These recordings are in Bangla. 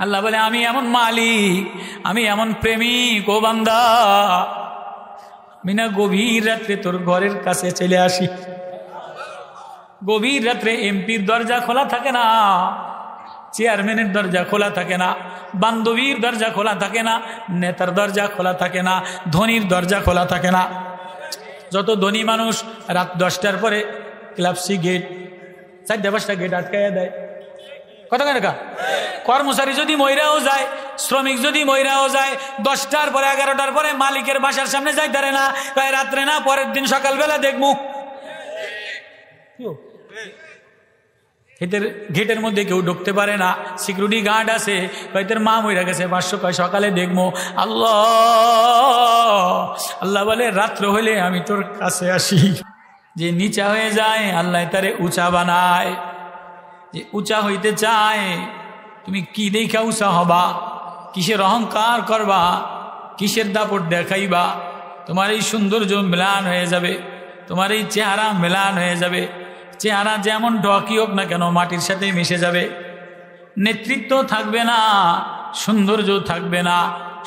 আল্লাহ বলে আমি এমন মালিক, আমি এমন প্রেমিক, ও বান্দা আমি না গভীর রাত্রে তোর ঘরের কাছে চলে আসি। গভীর রাত্রে এমপির দরজা খোলা থাকে না, চেয়ারম্যানের দরজা খোলা থাকে না, বান্ধবীর দরজা খোলা থাকে না, নেতার দরজা খোলা থাকে না, ধনীর দরজা খোলা থাকে না। যত ধনী মানুষ রাত 10টার পরে ক্লাবসি গেট 4-5টা গেট আটকাইয়া দেয়। কথা কেন? কর্মচারী যদি মহিলাও যায়, শ্রমিক যদি মহিলাও যায়, 10টার পরে 11টার পরে মালিকের বাসার সামনে যাইতে পারে না, তাই রাত্রে না পরের দিন সকালবেলা দেখবো গেটের মধ্যে কেউ ঢুকতে পারে না, সিকিউরিটি গার্ড আছে, তোর মা মইরা গেছে 500 কয় সকালে দেখবো। আল্লাহ বলে রাত্র হইলে আমি তোর কাছে আসি। যে নিচা হয়ে যায় আল্লাহ তারে উঁচা বানায়। যে উঁচা হইতে চায়, তুমি কি দেখা উঁচা হবা, কিসের অহংকার করবা, কিসের দাপট দেখাইবা? তোমার এই সৌন্দর্য ম্লান হয়ে যাবে, তোমার এই চেহারা ম্লান হয়ে যাবে। চেহারা যেমন ঢকি হোক না কেন মাটির সাথে মিশে যাবে। নেতৃত্ব থাকবে না, সৌন্দর্য থাকবে না,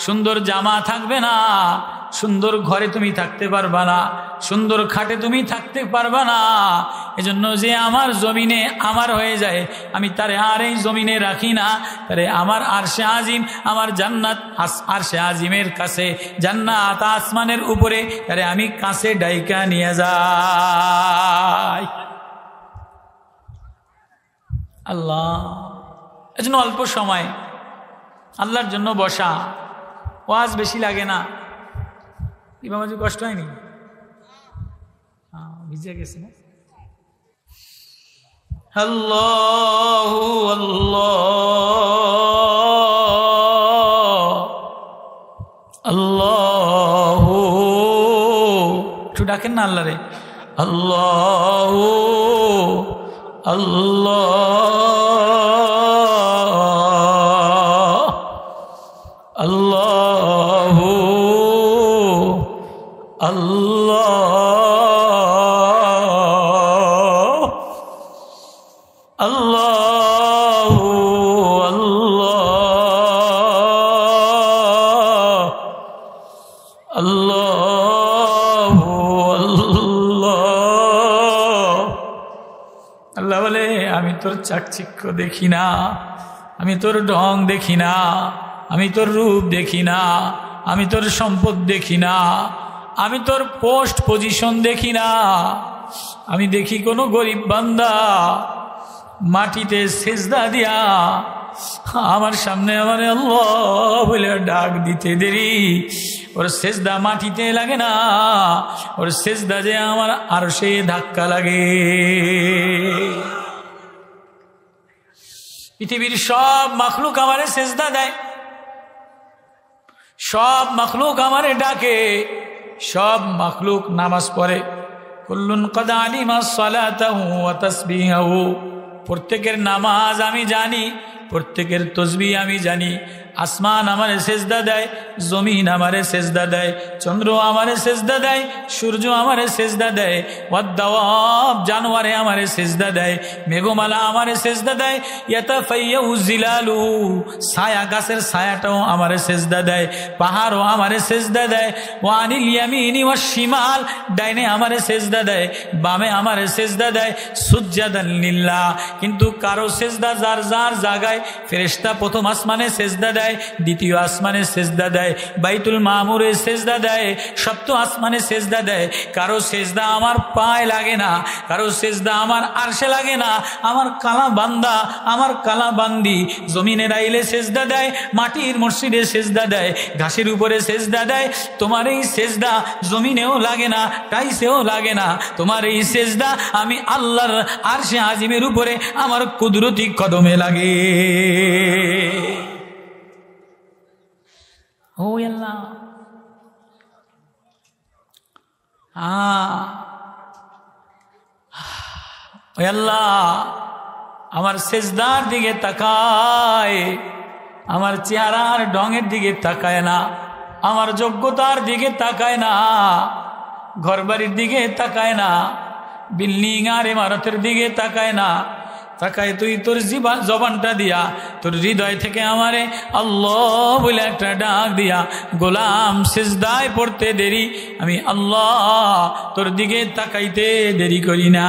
সুন্দর জামা থাকবে না, সুন্দর ঘরে তুমি থাকতে পারবা না, সুন্দর খাটে তুমি থাকতে পারবা না। এজন্য যে আমার জমিনে আমার হয়ে যায়, আমি তারে আর এই জমিনে রাখি না, তারে আমার আরশে আজিম, আমার জান্নাত আরশে আজিমের কাছে, জান্নাত আসমানের উপরে, তারে আমি কাছে ডাইকা নিয়ে যাই। আল্লাহ এজন্য অল্প সময় আল্লাহর জন্য বসা, ওয়াজ বেশি লাগে না। ইমাম কষ্ট হয়নি? ভিজে গেছে না? আল্লাহু আল্লাহ আল্লাহু, একটু ডাকেন না আল্লাহ রে। আল্লাহু আল্লাহ আল্লাহু আল্লাহ আল্লাহু আল্লাহ আল্লাহু আল্লাহ। আল্লাহ বলে আমি তোর চাকচিক্য দেখি না, আমি তোর ঢং দেখি না, আমি তোর রূপ দেখি না, আমি তোর সম্পদ দেখি না, আমি তোর পোস্ট পজিশন দেখি না। আমি দেখি কোনো গরিব বান্দা মাটিতে সেজদা দিয়া আমার সামনে আমার আল্লাহ বলে ডাক দিতে দেরি, ওর সেজদা মাটিতে লাগে না, ওর সেজদা যে আমার আরশে ধাক্কা লাগে। পৃথিবীর সব মাখলুক আমারে সেজদা দেয়, সব মাখলুক আমারে ডাকে, সব মাখলুক নামাজ পড়ে। কুল্লুন কদ আলিমা সালাতাহু ওয়া তাসবিহাহু, প্রত্যেকের নামাজ আমি জানি, প্রত্যেকের তসবিহ আমি জানি। আসমান আমারে সেজদা দেয়, জমিন আমারে সেজদা দেয়, চন্দ্র আমারে সেজদা দেয়, সূর্য আমারে সেজদা দেয়, ওয়াদ-দাওয়াব জানোয়ারে আমারে সেজদা দেয়, মেঘমালা আমারে সেজদা দেয়, ইয়াতাফাইয়াউ জিলালুহু ছায়া গাছের ছায়াটাও আমারে সেজদা দেয়, পাহাড়ও আমারে সেজদা দেয়, ওয়ানিল ইয়ামিনি ওয়াশ শিমাল ডাইনে আমারে সেজদা দেয়, বামে আমারে সেজদা দেয়, সুজদান লিল্লাহ। কিন্তু কারো সেজদা যার যার জায়গায়। ফেরেশতা প্রথম আসমানে সেজদা দেয়, দ্বিতীয় আসমানে সেজদা দেয়, বাইতুল মামুরে সেজদা দেয়, সপ্তম আসমানে সেজদা দেয়। কারো সেজদা আমার পায়ে লাগে না, কারো সেজদা আমার আরশে লাগে না। আমার কালা বান্দা, আমার কালা বান্দি জমিনের আইলে সেজদা দেয়, মাটির মসজিদে সেজদা দেয়, ঘাসের উপরে সেজদা দেয়। তোমার এই সেজদা জমিনেও লাগে না, টাইসেও লাগে না। তোমার এই সেজদা আমি আল্লাহর আরশে আজিমের উপরে আমার কুদরতি কদমে লাগে। ও আল্লাহ, ও আল্লাহ, আমার সেজদার দিকে তাকায়, আমার চেহারার ঢঙের দিকে তাকায় না, আমার যোগ্যতার দিকে তাকায় না, ঘরবাড়ির দিকে তাকায় না, বিল্ডিং আর ইমারতের দিকে তাকায় না, তাকায় তুই তোর জবানটা দিয়া তোর হৃদয় থেকে আমারে আল্লাহ বলে একটা ডাক দিয়া গোলাম সিজদায় পড়তে দেরি আমি আল্লাহ তোর দিকে তাকাইতে দেরি করি না।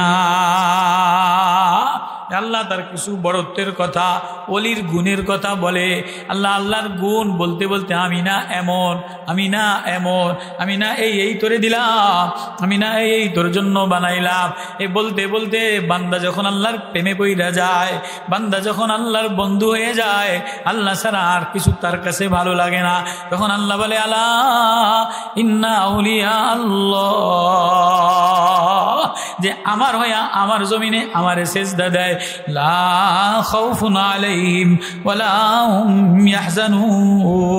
আল্লাহ তার কিছু বড়ত্বের কথা ওলির গুণের কথা বলে। আল্লাহ আল্লাহর গুণ বলতে বলতে আমি না এমন, আমি না এমন, আমি না এই তোরে দিলাম, আমি না এই তোর জন্য বানাইলাম। এই বলতে বলতে বান্দা যখন আল্লাহর প্রেমে পইরা যায়, বান্দা যখন আল্লাহর বন্ধু হয়ে যায়, আল্লাহ ছাড়া আর কিছু তার কাছে ভালো লাগে না। তখন আল্লাহ বলে আলা ইন্না আউলিয়া আল্লাহ, যে আমার হইয়া আমার জমিনে আমারে সেজদা দেয়, লা খাউফুন আলাইহিম ওয়ালা হুম ইয়াহজানুন।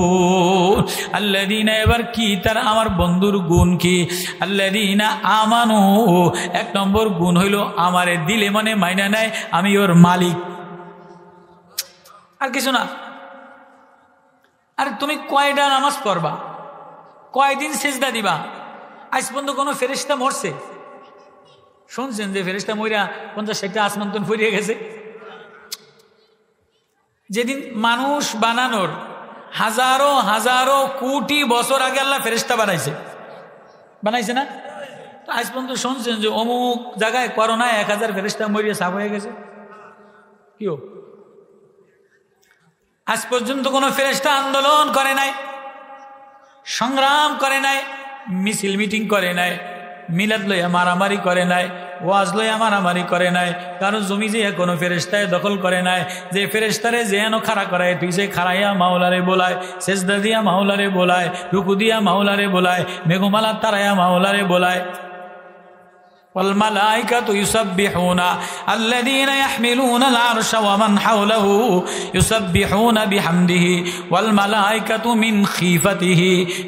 আল্লাযীনা, এবার কি তার আমার বন্ধুর গুণ কি? আল্লাযীনা আমানু, এক নম্বর গুণ হইল আমারে দিলে মনে মাইনা নেয় আমি ওর মালিক, আর কিছু না। আরে তুমি কয়টা নামাজ পড়বা, কয়দিন সেজদা দিবা? আজ পর্যন্ত কোনো ফেরেশতা মরছে? শুনছেন যে ফেরেশতা মইরা 50-60টা আসমান তখন ফুরিয়ে গেছে? যেদিন মানুষ বানানোর হাজারো হাজারো কোটি বছর আগে আল্লাহ ফেরেশতা বানাইছে না? তো আজ পর্যন্ত শুনছেন যে অমুক জায়গায় করোনায় 1000 ফেরেশতা মরিয়া সাফ হয়ে গেছে? কিও আজ পর্যন্ত কোনো ফেরেশতা আন্দোলন করে নাই, সংগ্রাম করে নাই, মিছিল মিটিং করে নাই, মিলাদ লইয়া মারামারি করে নাই, ওয়াজ লইয়া মারামারি করে নাই, কারণ জমি যে কোনো ফেরেশতায় দখল করে নাই। যে ফেরেশতারে যেন খাড়া করায় তুই সে খাড়াইয়া মাওলারে বোলায়, সেজদা দিয়া মাওলারে বোলায়, রুকু দিয়া মাওলারে বোলায়, মেঘমালা তারাইয়া মাওলারে বোলায়। والملائكة يسبحون الذين يحملون العرش ومن حوله يسبحون بحمده والملائكة من خيفته।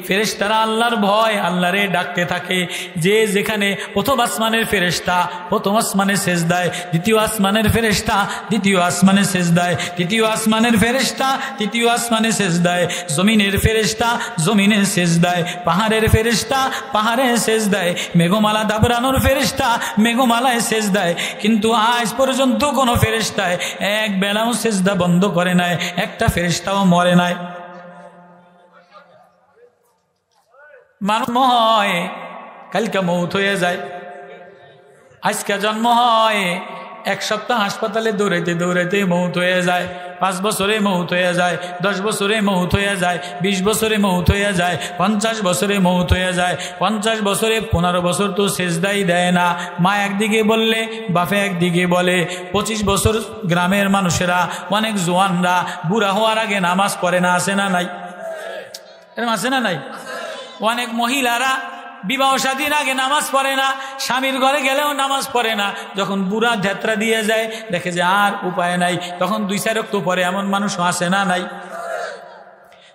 ফেরেশতারা আল্লাহর ভয় আল্লাহরে ডাকতে থাকে। যে যেখানে প্রথম আসমানের ফেরেশতা প্রথম আসমানে সেজদায়, দ্বিতীয় আসমানের ফেরেশতা দ্বিতীয় আসমানে সেজদায়, তৃতীয় আসমানের ফেরেশতা তৃতীয় আসমানে সেজদায়, জমিনের ফেরেশতা জমিনে সেজদায়, পাহাড়ের ফেরেশতা পাহাড়ে সেজদায়, মেঘমালা দাবরানোর ফেরেশতা মেঘমালায় সেজদায়। কিন্তু আজ পর্যন্ত কোন ফেরেশতায় এক বেলাও সেজদা বন্ধ করে নাই, একটা ফেরেশতাও মরে নাই। মানুষ হয় কালকে মৌত হয়ে যায়, আজকে জন্ম হয়, এক সপ্তাহ হাসপাতালে দৌড়াইতে দৌড়াইতে মৌত হয়ে যায়, 5 বছরে মৌত হয়ে যায়, 10 বছরে মৌত হয়ে যায়, 20 বছরে মৌত হয়ে যায়, 50 বছরে মৌত হয়ে যায়। 50 বছরে 15 বছর তো সেজদাই দেয় না, মা একদিকে বললে বাপে একদিকে বলে। 25 বছর গ্রামের মানুষেরা অনেক জোয়ানরা বুড়া হওয়ার আগে নামাজ পড়ে না, আছে না নাই? এরকম আছে না নাই? অনেক মহিলারা বিবাহ শাদীর আগে নামাজ পড়ে না, স্বামীর ঘরে গেলেও নামাজ পড়ে না, যখন বুড়া ধ্যাত্রা দিয়ে যায় দেখে যে আর উপায় নাই, তখন 2-4 রক্ত পড়ে, এমন মানুষও আছে না নাই?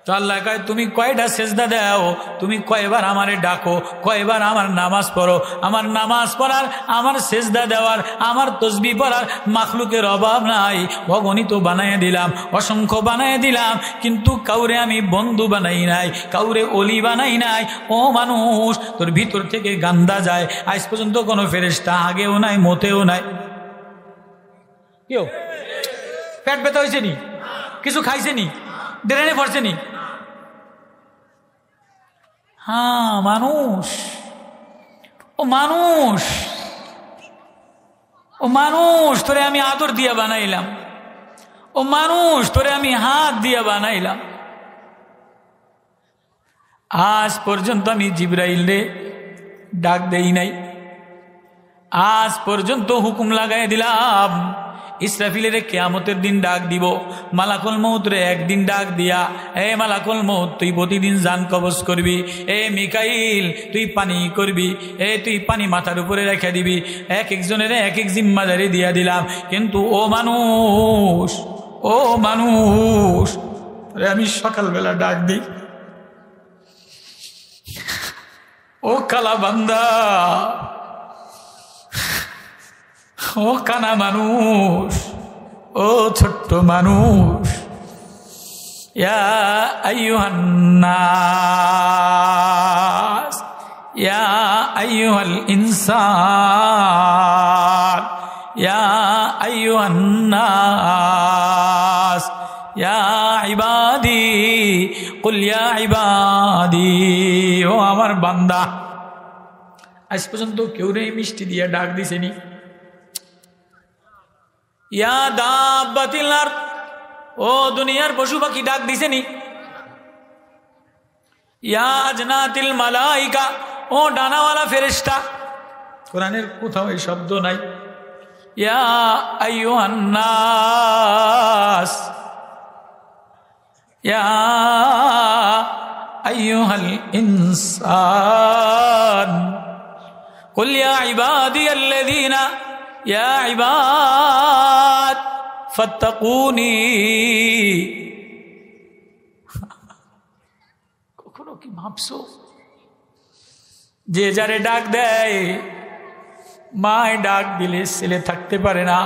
তো আল্লাহ কয় তুমি কয়টা সেজদা দাও, তুমি কয়বার আমারে ডাকো, কয়বার আমার নামাজ পড়ো। আমার নামাজ পড়ার, আমার সেজদা দেওয়ার, আমার তসবিহ পড়ার মাখলুকের অভাব নাই। অগণিত বানায় দিলাম, অসংখ্য বানায় দিলাম, কিন্তু কাউরে আমি বন্ধু বানাই নাই, কাউরে অলি বানাই নাই। ও মানুষ, তোর ভিতর থেকে গান্দা যায়, আজ পর্যন্ত কোনো ফেরেশতা আগেও নাই মতেও নাই। কেউ পেট ব্যথা হয়েছে নি? কিছু খাইছে নি? ড্রেনে পড়ছে নি? হ্যাঁ মানুষ, ও মানুষ, ও মানুষ তোরে আমি আদর দিয়া বানাইলাম, ও মানুষ তোরে আমি হাত দিয়া বানাইলাম। আজ পর্যন্ত আমি জিবরাইলে ডাক দেই নাই, আজ পর্যন্ত হুকুম লাগাই দিলাম ইসরাফিলের কিয়ামতের দিন ডাক দিব, মালাকুল মউত রে একদিন ডাক দিয়া, এ মালাকুল মউত তুই প্রতিদিন জান কবজ করবি, এ মিকাইল তুই পানি করবি, এ তুই পানি মাথার উপরে রেখে দিবি। এক একজনের এক এক জিম্মাদারি দিয়া দিলাম। কিন্তু ও মানুষ, ও মানুষ আমি সকালবেলা ডাক দিই, ও কালা বান্দা, ও কানা মানুষ, ও ছোট্ট মানুষ, ইয়া আইয়ুহান নাস, ইয়া আইয়ুহাল ইনসান, ইয়া আইয়ুহান নাস ইয়া ইবাদি কুল ইয়া ইবাদি, ও আমার বান্দা। আজ পর্যন্ত কেউ রে মিষ্টি দিয়ে ডাক দিছেনি? ইয়া দাব্বাতিল আরদ, ও দুনিয়ার পশু পাখি ডাক দিছেনি? ইয়া আজনাতিল মালাইকা, ও ডানাওয়ালা ফেরেশতা। কোরআনের কোথাও এই শব্দ নাই। ইয়া আইয়ুহান নাস ইয়া আইয়ুহাল ইনসান কুল ইয়া ইবাদিয়াল্লাযীনা ইয়া ইবাদ ফাত্তাকুনি। কখনো কি ভাবছো যে যারে ডাক দেয়, মায় ডাক দিলে ছেলে থাকতে পারে না,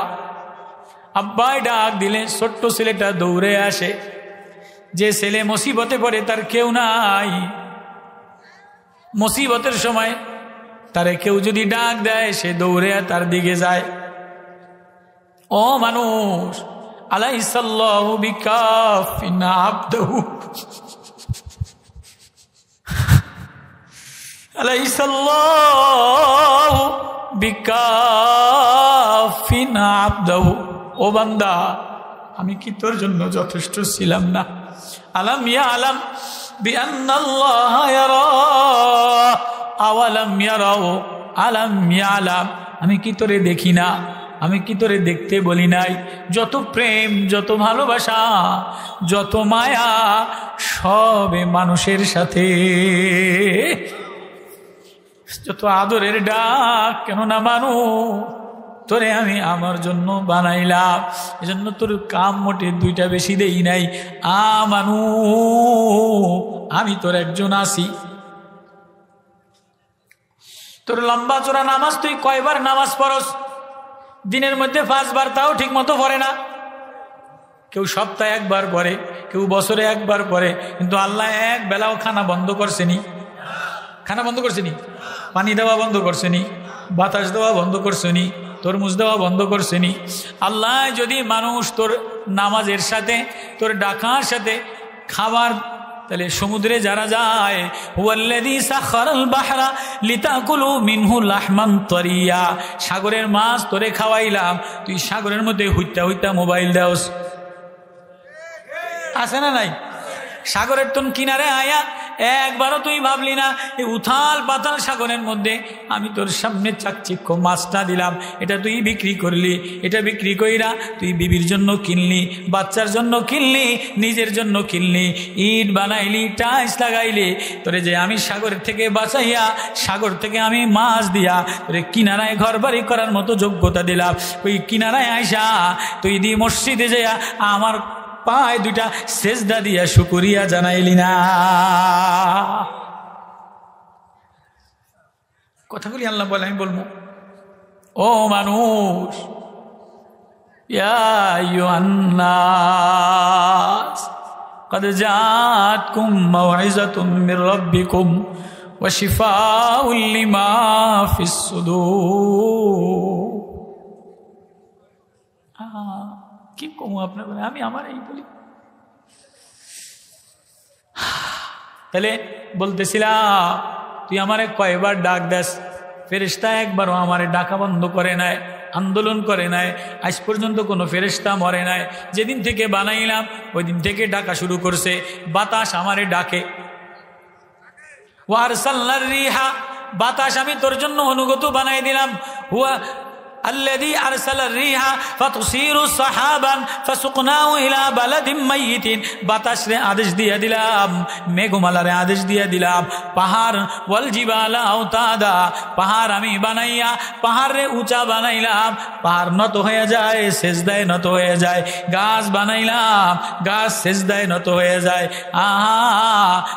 আব্বাই ডাক দিলে ছোট্ট ছেলেটা দৌড়ে আসে, যে ছেলে মুসিবতে পড়ে তার কেউ নাই, মুসিবতের সময় তারে কেউ যদি ডাক দেয় সে দৌড়ে তার দিকে যায়। ও মানুষ, আলাইসাল্লাহু বিকাফিন আবদাহু, আলাইসাল্লাহু বিকাফিন আবদাহু, ও বান্দা আমি কি তোর জন্য যথেষ্ট ছিলাম না? আলাম ইয়ালাম বিআন্নাল্লাহা ইয়ারা আওয়ালাম ইয়ারাও আলাম ইয়ালাম, আমি কি তোরে দেখি না? আমি কি তোরে দেখতে বলি নাই? যত প্রেম, যত ভালোবাসা, যত মায়া সবে মানুষের সাথে, যত আদরের ডাক কেন না মানু, তোরে আমি আমার জন্য বানাইলাম, এজন্য তোর কাম মোটে দুইটা বেশি দেই নাই। আমানু, আমি তোর একজন আছি। তোর লম্বা চোরা নামাজ তুই কয়বার নামাজ পড়স? দিনের মধ্যে 5 বার, তাও ঠিক মতো পড়ে না। কেউ সপ্তাহে 1 বার পড়ে, কেউ বছরে 1 বার পড়ে, কিন্তু আল্লাহ এক বেলাও খানা বন্ধ করছেনি। খানা বন্ধ করছেনি, পানি দেওয়া বন্ধ করছেনি, বাতাস দেওয়া বন্ধ করছেনি, তরমুজ দেওয়া বন্ধ করছেনি। আল্লাহ যদি মানুষ তোর নামাজের সাথে, তোর ডাকার সাথে খাবার, তাহলে সমুদ্রে যারা যায়, হুয়াল্লাযী সাখারাল বাহরা লিতাকুলু মিনহু লাহমান তারিয়া, সাগরের মাছ তোরে খাওয়াইলাম, তুই সাগরের মধ্যে হুইতা হুইতা মোবাইল দাওস, আছে না নাই? সাগরের তোন কিনারে আয়া একবারও তুই ভাবলি না এই উথাল পাতাল সাগরের মধ্যে আমি তোর সামনে চাকচিক্য মাছটা দিলাম, এটা তুই বিক্রি করলি, এটা বিক্রি কইরা তুই বিবির জন্য কিনলি, বাচ্চার জন্য কিনলি, নিজের জন্য কিনলি, ইট বানাইলি, টাইলস লাগাইলি, তোরে যে আমি সাগরের থেকে বাঁচাইয়া, সাগর থেকে আমি মাছ দিয়া তোরে কিনারায় ঘর বাড়ি করার মতো যোগ্যতা দিলাম। ওই কিনারায় আইসা তুই দি মসজিদে যাইয়া আমার পায় 2টা সেজদা দিয়া শুকরিয়া জানাইলি না? কথাগুলি আল্লাহ বলে, আমি বলবো, ও মানুষ, ইয়া আইয়ুহান নাস قد جاءتكم موعظة من ربكم وشفاء لما في الصدور। কি কমু আপনার, আমি আমার এই বলি। তাহলে বলতেছিলাম, তুই আমারে কয়বার ডাক দেস? ফেরেশতা একবারও আমারে ডাকা বন্ধ করে নাই, আন্দোলন করে নাই। আজ পর্যন্ত কোনো ফেরেশতা মরে নাই। যেদিন থেকে বানাইলাম ওই দিন থেকে ডাকা শুরু করছে। বাতাস আমারে ডাকে, ওয়ারসালনার রিহা, বাতাস আমি তোর জন্য অনুগত বানাই দিলাম। হুয়া الذي أرسل الريح فتثير سحابا فسقناه إلى بلد ميت, বাতাস রে আদেশ দিয়ে দিলাম, মেঘমালারে আদেশ দিয়ে দিলাম, পাহাড় ওয়াল জিবালা আওতাদা, পাহাড় আমি বানাইয়া পাহাড় রে উঁচা বানাইলাম, পাহাড় নত হয়ে যায়, সেজদায় নত হয়ে যায়। গাছ বানাইলাম, গাছ সেজদায় নত হয়ে যায়।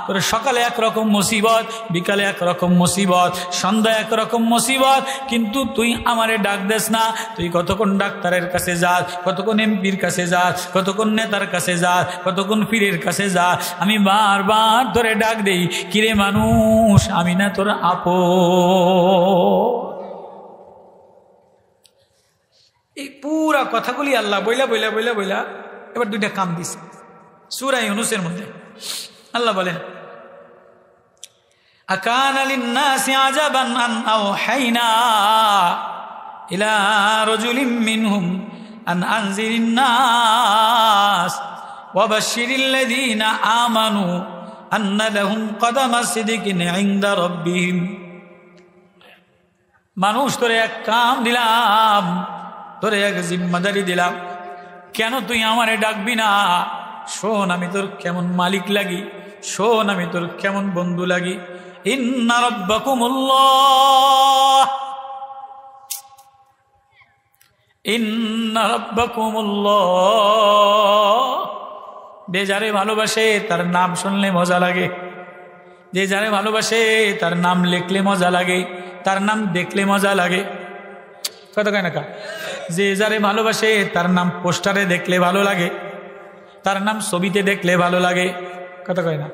তোর সকালে একরকম মুসিবত, বিকালে একরকম মুসিবত, সন্ধ্যা একরকম মুসিবত, কিন্তু তুই আমারে ডাক না। তুই কতক্ষণ ডাক্তারের কাছে যাস, কতক্ষণ এমপির কাছে যাস, কতক্ষণ নেতার কাছে যাস, কতক্ষণ পীরের কাছে যাস। আমি বারবার ধরে ডাক দেই, কিরে মানুষ, আমি না তোর আপন? এই পুরা কথাগুলি আল্লাহ বইলা বইলা বইলা বইলা এবার দুইটা কাম দিছে সূরা ইউনূসের মধ্যে। আল্লাহ বলেন, আকানা লিন-নাসি আজাবান আন আওহাইনা ইলা রাজুলিম মিনহুম আন আনজিরিন নাস ওয়া বাশশিরিল লাযীনা আমানু আন্না লাহুম কদামা সিদকিন ইনদা রাব্বিহিম। মানুষ তোরে এক কাম দিলাম, তোরে এক জিম্মাদারি দিলাম, কেন তুই আমারে ডাকবি না? শোন আমি তোর কেমন মালিক লাগি, শোন আমি তোর কেমন বন্ধু লাগি। ইন্না রাব্বাকুমুল্লাহ, ইন্না রাব্বাকুমুল্লাহ। যে যারে ভালোবাসে তার নাম শুনলে মজা লাগে, যে যারে ভালোবাসে তার নাম লিখলে মজা লাগে, তার নাম দেখলে মজা লাগে। কথা কয় না কা? যে যারে ভালোবাসে তার নাম পোস্টারে দেখলে ভালো লাগে, তার নাম ছবিতে দেখলে ভালো লাগে। কথা কয় না?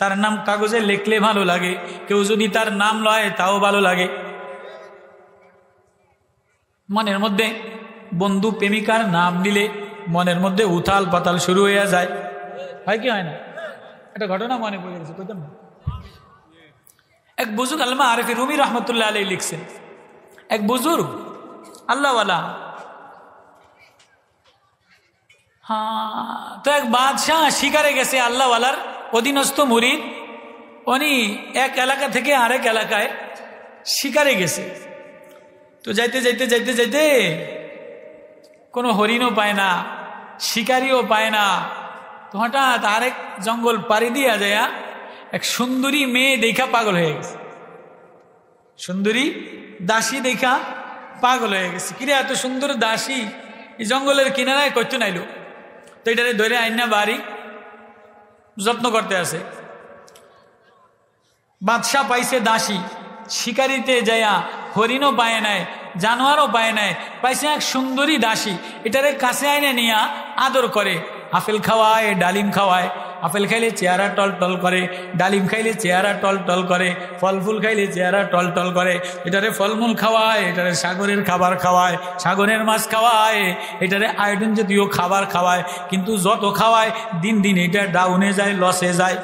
তার নাম কাগজে লিখলে ভালো লাগে, কেউ যদি তার নাম লয় তাও ভালো লাগে। মনের মধ্যে বন্ধু প্রেমিকার নাম দিলে মনের মধ্যে উথাল পাতাল শুরু হয়ে যায়, হয় কি হয় না? একটা ঘটনা মনে পড়ে গেছে, কইতাম না? এক বুজুর্গ আল্লামা আরিফি রুমি রহমতুল্লাহ আলাইহি লিখছেন, এক বুজুর্গ আল্লাহওয়ালা, তো এক বাদশাহ শিকারে গেছে, আল্লাহওয়ালার অধীনস্থ মুরিদ। উনি এক এলাকা থেকে আরেক এলাকায় শিকারে গেছে। তো যাইতে যাইতে যাইতে যাইতে কোনো হরিণও পায় না, শিকারিও পায় না। তো হঠাৎ আরেক জঙ্গল পাড়ি দিয়া যায় এক সুন্দরী মেয়ে দেখা পাগল হয়ে গেছে, সুন্দরী দাসী দেখা পাগল হয়ে গেছে। কিরে এত সুন্দর দাসী এই জঙ্গলের কিনারায় করতে নাইলো, তো এটারে ধরে আইনা বাড়ি যত্ন করতে আছে। বাদশাহ পাইছে দাসী, শিকারিতে যায়া হরিণও পায় নাই, জানোয়ারও পায় নাই, পাইছে এক সুন্দরী দাসী। এটারে কাছে আইনে নিয়া আদর করে, আপেল খাওয়ায়, ডালিম খাওয়ায়। আপেল খাইলে চেহারা টল টল করে, ডালিম খাইলে চেহারা টল টল করে, ফল ফুল খাইলে চেহারা টল টল করে। এটারে ফলমূল খাওয়ায়, এটারে সাগরের খাবার খাওয়ায়, সাগরের মাছ খাওয়ায়, এটারে আয়োডিন জাতীয় খাবার খাওয়ায়। কিন্তু যত খাওয়ায় দিন দিন এটা ডাউনে যায়, লসে যায়।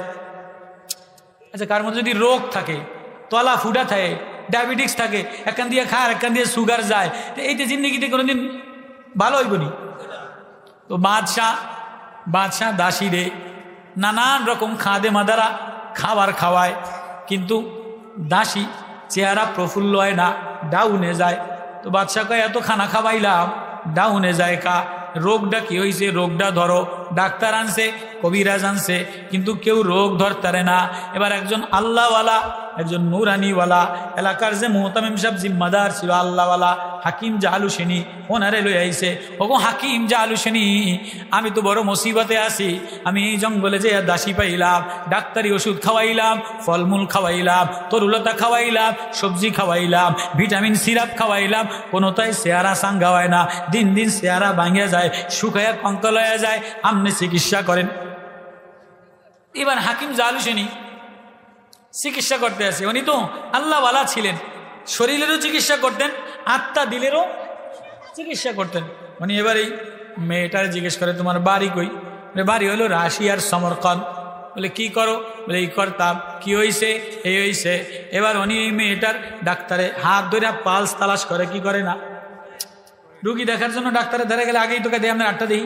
আচ্ছা, কার মধ্যে যদি রোগ থাকে, তলা ফুটা থাকে, ডায়াবেটিক্স থাকে, একখান দিয়ে খায় একখান দিয়ে সুগার যায়, তো এইটা জিন্দগিতে কোনোদিন ভালো হইব নি? তো বাদশাহ দাসী রে নানান রকম খাদে মাদারা খাবার খাওয়ায়, কিন্তু দাসী চেহারা প্রফুল্ল হয় না, ডাউনে যায়। তো বাদশাহ কয় এত খানা খাওয়াইলাম ডাউনে যায় কা, রোগটা কি হয়েছে? রোগটা ধরো। ডাক্তার আনছে, কবিরাজ আনছে, কিন্তু কেউ রোগ ধরতারে না। এবার একজন আল্লাহওয়ালা, একজন নুরানিওয়ালা, এলাকার যে মুহতামিম সাহেব জিম্মাদার ছিল আল্লাহওয়ালা হাকিম জাহাল হোসেনি, ওনারে লই আইছে। ওগো হাকিম জাহাল হোসেনি, আমি তো বড় মুসিবতে আছি, আমি এই জঙ্গলে যে দাসী পাইলাম, ডাক্তারি ওষুধ খাওয়াইলাম, ফলমূল খাওয়াইলাম, তরুলতা খাওয়াইলাম, সবজি খাওয়াইলাম, ভিটামিন সিরাপ খাওয়াইলাম, কোনোটাই চেহারা সাঙ্গা হয় না, দিন দিন চেহারা ভাঙে যায়, শুকায়া কঙ্কাল হয়ে যায়, আপনি চিকিৎসা করেন। এবার হাকিম জাহাল হোসেনি চিকিৎসা করতে আসে। উনি তো আল্লাহওয়ালা ছিলেন, শরীরেরও চিকিৎসা করতেন, আত্মা দিলেরও চিকিৎসা করতেন। উনি এবার এই মেয়েটার জিজ্ঞেস করে তোমার বাড়ি কই? বাড়ি হলো রাশিয়ার সমরকন্দ। বলে কি করো? বলে এই করতাম। কি হয়েছে? এই হয়েছে। এবার উনি এই মেয়েটার ডাক্তারে হাত ধরে পালস তালাশ করে, কি করে না? রুগী দেখার জন্য ডাক্তারের ধারে গেলে আগেই তোকে দেয়, আপনার আটটা দেই,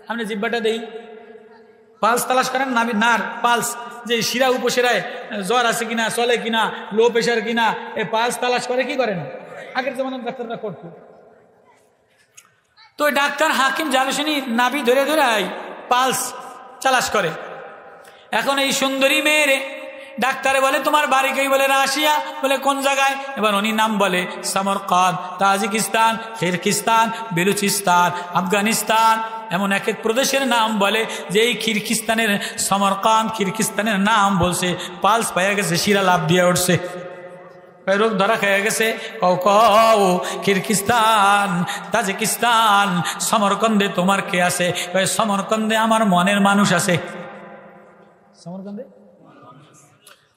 আপনি জিব্বাটা দেই, পালস তালাশ করেন না, নার পালস, যে শিরা উপশিরায় জ্বর আছে কিনা, চলে কিনা, লো প্রেশার কিনা, এই পালস তালাশ করে, কি করে না? আগের জমানার ডাক্তাররা করতো। তো ডাক্তার হাকিম জাহাল হোসেনি নাভি ধরে ধরে পালস তালাশ করে। এখন এই সুন্দরী মেয়েরে ডাক্তারে বলে তোমার বাড়ি কই? বলে রাশিয়া। বলে কোন জায়গায়? এবার উনি নাম বলে সমরকন্দ, তাজিকিস্তান, কিরগিজস্তান, বেলুচিস্তান, আফগানিস্তান, এমন এক এক প্রদেশের নাম বলে। যে এই কিরগিজস্তানের সমরকন্দ, কিরগিজস্তানের নাম বলছে, পালস পাইয়া গেছে, শিরা লাভ দিয়ে উঠছে, রোগ ধরা খেয়ে গেছে। কও কিরগিজস্তান, তাজিকিস্তান, সমরকন্দে তোমার কে আছে? সমরকন্দে আমার মনের মানুষ আছে। সমরকন্দে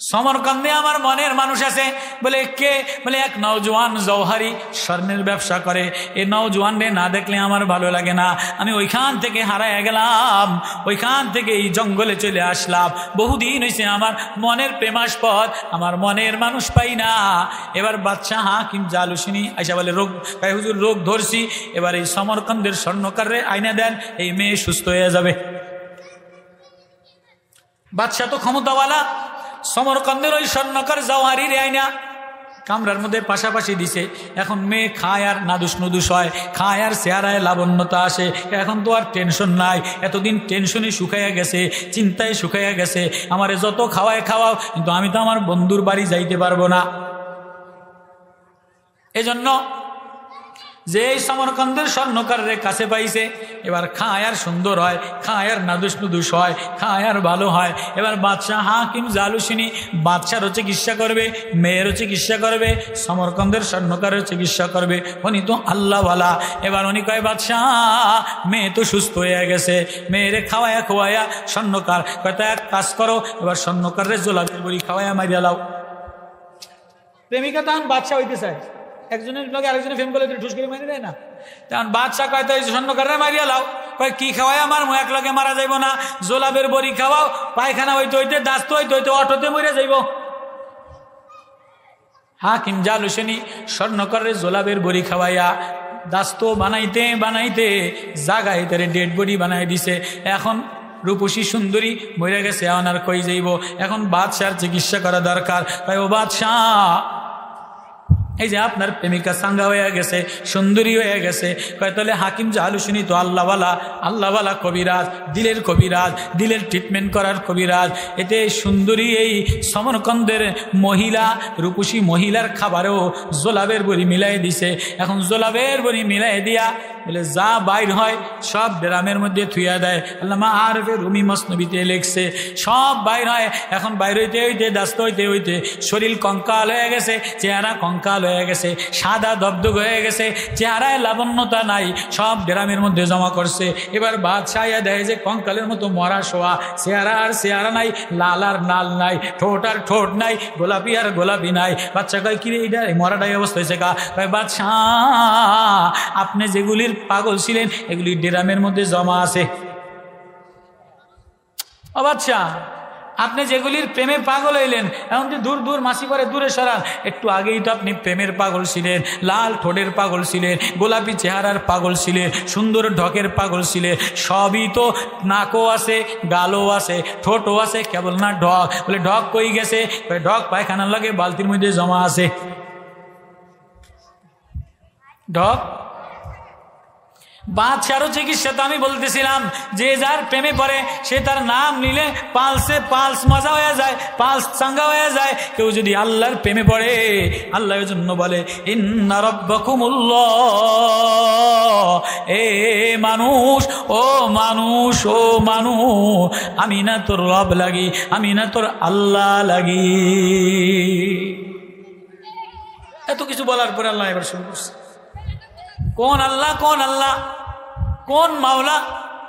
সমরকন্দে আমার মনের মানুষ আছে। বলে কে? বলে এক নওজোয়ান জওহারি স্বর্ণের ব্যবসা করে। এই নওজোয়ানরে না দেখলে আমার ভালো লাগে না। আমি ওইখান থেকে হারায় গেলাম, ওইখান থেকে এই জঙ্গলে চলে আসলাম। বহুদিন হয়েছে আমার মনের প্রেমাস্পদ, আমার মনের মানুষ পাই না। এবার বাদশাহ হাকিম জালুসিনী আইসা বলে রোগ, হুজুর রোগ ধরছি, এবার এই সমরকন্দের স্বর্ণকারে আইনা দেন, এই মেয়ে সুস্থ হয়ে যাবে। বাদশাহ তো ক্ষমতাওয়ালা, সমরকন্দের ওই স্বর্ণকার জওহারির আইনা কামরার মধ্যে পাশাপাশি দিছে। এখন মেয়ে খায় আর নাদুস নুদুস হয়, খায় আর চেহারায় লাবণ্যতা আসে। এখন তো আর টেনশন নাই, এতদিন টেনশনে শুকাইয়া গেছে, চিন্তায় শুকাইয়া গেছে। আমারে যত খাওয়ায় খাওয়াও, কিন্তু আমি তো আমার বন্ধুর বাড়ি যাইতে পারবো না। এজন্য যে এই সমরকন্দের স্বর্ণকারের কাছে পাইছে, এবার খায় আর সুন্দর হয়, খায় আর নাদুস নুদুস হয়, খায় আর ভালো হয়। এবার বাদশাহ হাকিম জালুসিনী বাদশারও চিকিৎসা করবে, মেয়েরও চিকিৎসা করবে, সমরকন্দের স্বর্ণকারের চিকিৎসা করবে। উনি তো আল্লাহওয়ালা। এবার উনি কয়, বাদশাহ মেয়ে তো সুস্থ হয়ে গেছে, মেয়েরে খাওয়ায়া খোয়ায়া স্বর্ণকার কয় তা এক কাজ করো, এবার স্বর্ণকারের জোলাপের বড়ি খাওয়ায়া মারিয়া লাও। প্রেমিকা তখন বাদশাহ হইতে চায়, একজনের লোক আরেকজনের ফেম করলে ঠুস করে মারি দেয় না। তখন বাদশাহ কয় তো স্বর্ণকারে মারিয়া লাও। কয় কি খাওয়াই আমার এক লগে মারা যাইব না, জোলাপের বড়ি খাওয়াও, পায়খানা হইতে হইতে দাস্ত হইতে হইতে অটোতে মরে যাইব। হাকিম জালুসিনী স্বর্ণকারের জোলাপের বড়ি খাওয়াইয়া দাস্ত বানাইতে বানাইতে জাগায় তারে ডেড বডি বানাই দিছে। এখন রূপসী সুন্দরী মরে গেছে, এখন আর কই যাইব। এখন বাদশার চিকিৎসা করা দরকার। কয় ও বাদশাহ, এই যে আপনার প্রেমিকা সাঙ্গা হয়ে গেছে, সুন্দরী হয়ে গেছে। কয় তাহলে হাকিম জালুসিনী তো আল্লাহওয়ালা, আল্লাহওয়ালা কবিরাজ, দিলের কবিরাজ, দিলের ট্রিটমেন্ট করার কবিরাজ। এতে সুন্দরী এই সমরকন্দের মহিলা, রূপসী মহিলার খাবারেও জোলাবের বড়ি মিলাই দিছে। এখন জোলাবের বড়ি মিলাই দিয়া বলে যা বাইর হয় সব ড্রামের মধ্যে থুইয়া দেয়। আল্লামা আরফে রুমি মসনবিতে লেখছে, সব বাইর হয়। এখন বাইর হইতে হইতে দাস্ত হইতে হইতে শরীর কঙ্কাল হয়ে গেছে, চেহারা কঙ্কাল হয়ে গেছে, সাদা দবদব হয়ে গেছে, চেহারায় লাবণ্যতা নাই, সব ড্রামের মধ্যে জমা করছে। এবার বাদশাহ দেয় যে কঙ্কালের মতো মরা শোয়া, চেহারা আর চেহারা নাই, লাল আর লাল নাই, ঠোঁট আর ঠোঁট নাই, গোলাপি আর গোলাপি নাই। বাচ্চা কয় কিরে এইটা মরাটাই অবস্থা হয়েছে কা? কয় বাদশাহ আপনি যেগুলির পাগল ছিলেন এগুলি ড্রামের মধ্যে জমা আছে। ও বাদশাহ আপনি যেগুলির প্রেমে পাগল হইলেন, এখন তো দূর দূর মাসি করে দূরে সরান। একটু আগেই তো আপনি প্রেমের পাগল ছিলেন, লাল ঠোঁটের পাগল ছিলেন, গোলাপি চেহারার পাগল ছিলেন, সুন্দর ঢকের পাগল ছিলেন। সবই তো নাকও আছে, গালও আছে, ঠোঁটও আছে, কেবল না ঢক। বলে ঢক কই গেছে? ঢক পায়খানার লাগে বালতির মধ্যে জমা আছে। ঢক বাদশারও চিকিৎসা তো আমি বলতেছিলাম, যে যার প্রেমে পড়ে সে তার নাম নিলে পালসে পালস মজা হয়ে যায়, পালস চাঙ্গা হয়ে যায়। কেউ যদি আল্লাহর প্রেমে পড়ে, আল্লাহর জন্য বলে ইন্না রাব্বাকুমুল্লাহ, এ মানুষ, ও মানুষ, ও মানুষ, আমি না তোর রব লাগি, আমি না তোর আল্লাহ লাগি। এত কিছু বলার পরে আল্লাহ এবার শুরু করছে, কোন আল্লাহ, কোন আল্লাহ, কোন মাওলা,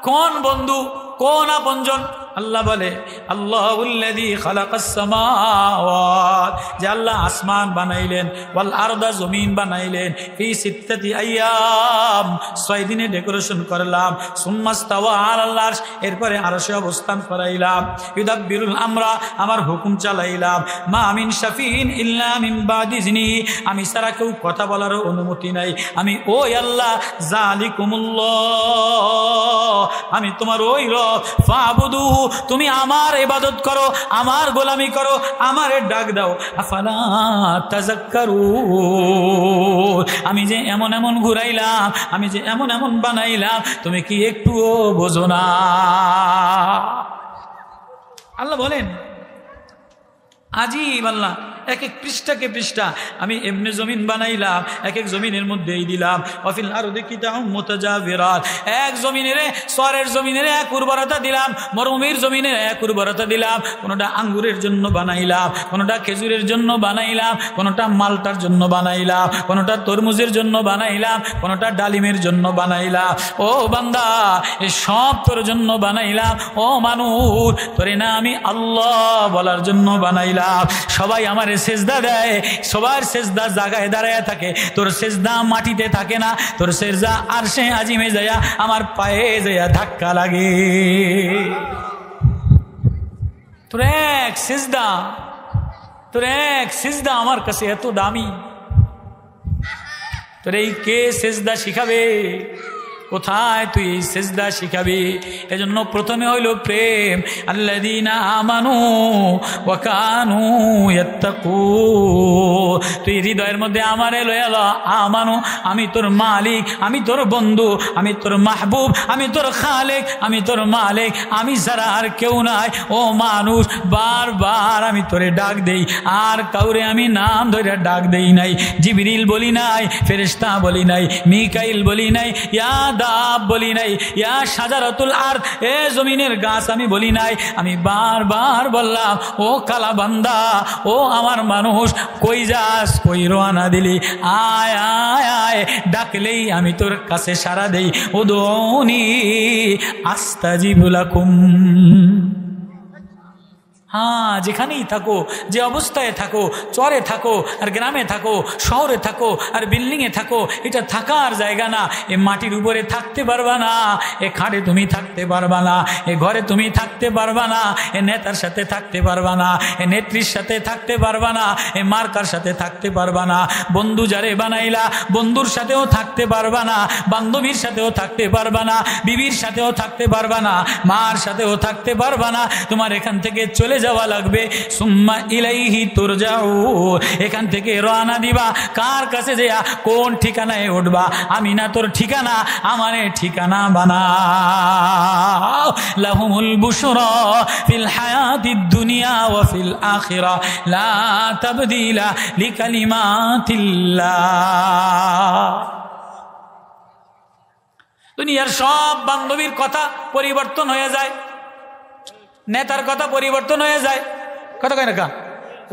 কোন বন্ধু, কোন আপনজন? আল্লাহ বলে আল্লাহুল্লাযী খালাকাস সামাওয়াত, যে আল্লাহ আসমান বানাইলেন, ওয়াল আরদা জমিন বানাইলেন, ফি সিত্তাতি আইয়াম, 6 দিনে ডেকোরেশন করলাম, সুম্মাস্তাওয়া আলাল আরশ, এরপরে আরশে অবস্থান করাইলাম, ইউদাব্বিরুল আমরা, আমার হুকুম চালাইলাম, মা মিন শাফিইন ইল্লা মিন বাদি ইজনি, আমি ছাড়া কেউ কথা বলার অনুমতি নাই। আমি ওই আল্লাহ, জালিকুমুল্লাহ, আমি তোমার ওই রব, ফাবুদু, তুমি আমার ইবাদত করো, আমার গোলামি করো, আমারে ডাক দাও। আফালা তাযাক্কারুন, আমি যে এমন এমন ঘুরাইলাম, আমি যে এমন এমন বানাইলাম, তুমি কি একটুও বোঝো না? আল্লাহ বলেন আজিব আল্লাহ, এক এক পৃষ্ঠাকে পৃষ্ঠা আমি এমনি জমিন বানাইলাম, এক এক জমিনের মধ্যেই দিলাম। ওয়াফিল আরদি কিতাউম মুতাজাবিরাত, এক জমিনের সরের জমিনের এক উর্বরতা দিলাম, মরুভূমির জমিনে এক উর্বরতা দিলাম। কোনোটা আঙ্গুরের জন্য বানাইলাম, কোনোটা খেজুরের জন্য বানাইলাম, কোনোটা মালটার জন্য বানাইলাম, কোনোটা তরমুজের জন্য বানাইলাম, কোনোটা ডালিমের জন্য বানাইলাম। ও বান্দা, এই সব তোর জন্য বানাইলাম। ও মানুষ, তোরে না আমি আল্লাহ বলার জন্য বানাইলাম। সবাই আমারে সেজদা দেয়, সবার সেজদা জায়গায় দাঁড়ায় থাকে, তোর সেজদা মাটিতে থাকে না, তোর সেজদা আরশে আজিমে যায়া আমার পায়ে যায়া ধাক্কা লাগে। তোর এক সেজদা, তোর এক সেজদা আমার কাছে এত দামি। তোর এই কে সেজদা শিখাবে? কোথায় তুই এই সেজদা শিখাবি? এজন্য প্রথমে হইল প্রেম। আল্লাযীনা আমানু ওয়া কানু ইয়াত্তাকুন। তুই হৃদয়ের মধ্যে আমারে লয়াল আমানু, আমি তোর মালিক, আমি তোর বন্ধু, আমি তোর মাহবুব, আমি তোর খালেক, আমি তোর মালিক, আমি ছাড়া আর কেউ নাই। ও মানুষ, বারবার আমি তোরে ডাক দেই, আর কাউরে আমি নাম ধরে ডাক দেই নাই। জিবরিল বলি নাই, ফেরেশতা বলি নাই, মিকাইল বলি নাই, ইয়া দাব বলি নাই, ইয়া শাজারাতুল আরদ, এ জমিনের গাছ আমি বলি নাই। আমি বারবার বললাম, ও কালা বান্দা, ও আমার মানুষ, কই যাস, কই রওনা দিলি? আয় আয় আয়, ডাকলেই আমি তোর কাছে সাড়া দেই। উদউনি আস্তাজিব লাকুম। হ্যাঁ, যেখানেই থাকো, যে অবস্থায় থাকো, চরে থাকো আর গ্রামে থাকো, শহরে থাকো আর বিল্ডিংয়ে থাকো, এটা থাকার জায়গা না। এ মাটির উপরে থাকতে পারবা না, এ খাটে তুমি থাকতে পারবা না, এ ঘরে তুমি থাকতে পারবা না, এ নেতার সাথে থাকতে পারবা না, এ নেত্রীর সাথে থাকতে পারবা না, এ মার্কার সাথে থাকতে পারবা না। বন্ধু যারে বানাইলা, বন্ধুর সাথেও থাকতে পারবা না, বান্ধবীর সাথেও থাকতে পারবা না, বিবির সাথেও থাকতে পারবা না, মার সাথেও থাকতে পারবা না। তোমার এখান থেকে চলে যাওয়া লাগবে। সুম্মা ইলাইহি তুরজাউন, এখান থেকে রওনা দিবা। কার কাছে যায়া কোন ঠিকানায় উঠবা? আমি না তোর ঠিকানা, আমারে ঠিকানা বানাও। লাহুমুল বুশরা ফিল হায়াতিদ দুনিয়া ওয়া ফিল আখিরা লা তাবদীলা লিকালিমাতিল্লাহ। দুনিয়ার সব বান্ধবীর কথা পরিবর্তন হয়ে যায়, নেতার কথা পরিবর্তন হয়ে যায়। কথা কয় না কা?